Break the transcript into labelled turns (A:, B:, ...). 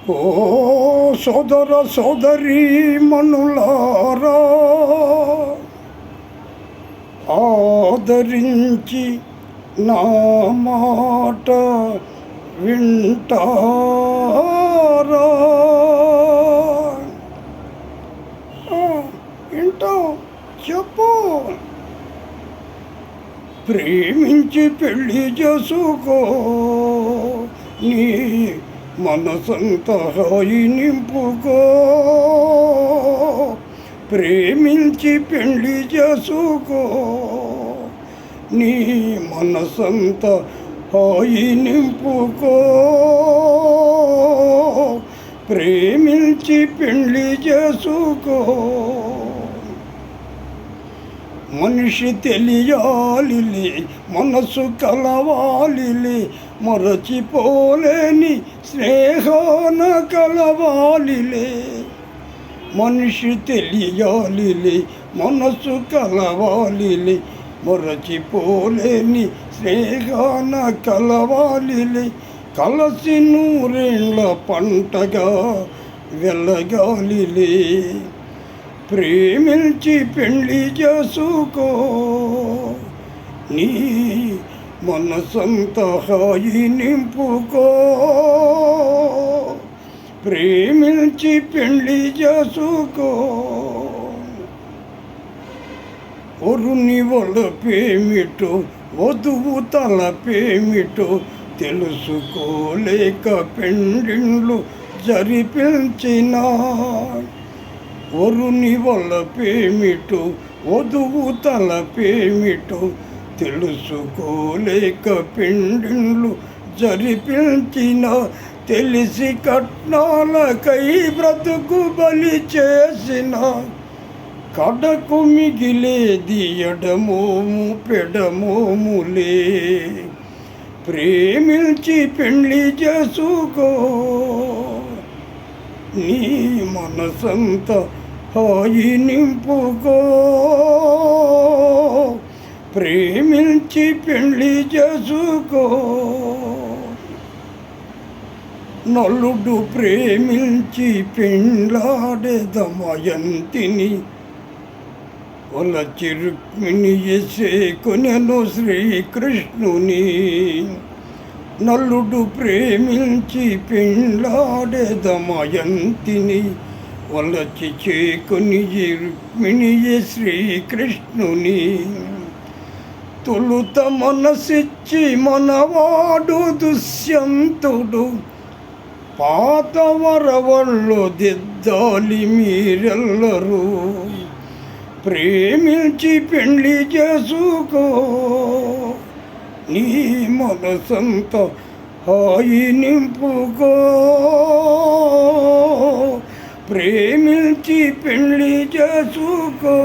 A: ఓ సోదర సోదరీ మనులారా, ఆదరించి నా మాట వింటారా? వింటావు చెప్పు. ప్రేమించి పెళ్లి చేసుకో, నీ మనసంతా హాయి నింపుకో. ప్రేమించి పెళ్లి చేసుకో, నీ మనసంతా హాయి నింపుకో. ప్రేమించి పెళ్లి చేసుకో. మనిషి తెలియాలిలే, మనసు కలవాలిలే, మరచిపోలేని స్నేహాన కలవాలిలే. మనిషి తెలియాలిలే, మనసు కలవాలిలే, మరచిపోలేని స్నేహాన కలవాలిలే. కలసి నూరేళ్ళ పంటగా వెలగాలిలే. ప్రేమించి పెళ్లి చేసుకో, నీ మనసంతా హాయి నింపుకో. ప్రేమించి పెళ్లి చేసుకో. వరుని వలపేమిటో, వధువు తలపేమిటో తెలుసుకోలేక పెండిండ్లు జరిపించిన. వరుని వలపేమిటో, వధువు తలపేమిటో తెలుసుకోలేక పెండిండ్లు జరిపించిన. తెలిసి కట్నాలకై బ్రతుకు బలి చేసిన. కడకు మిగిలేది ఎడమోము పెడమోములే. ప్రేమించి పెళ్లి చేసుకో, నీ మనసంతా హాయి నింపుకో. ప్రేమించి పెళ్లి చేసుకో. నలుడు ప్రేమించి పెండ్లాడెదమయంతిని, వలచి రుక్మిణి కొనెను శ్రీకృష్ణుని. నలుడు ప్రేమించి పెండ్లాడెదమయంతిని, వలచి చేకొని రుక్మిణి శ్రీకృష్ణుని. తొలుత మనసిచ్చి మనవాడు దుష్యంతుడు, పాత వరవళ్ళు దిద్దాలి మీరెల్లరూ. ప్రేమించి పెళ్లి చేసుకో, నీ మనసంతా హాయి నింపుకో. ప్రేమించి పెళ్లి చేసుకో.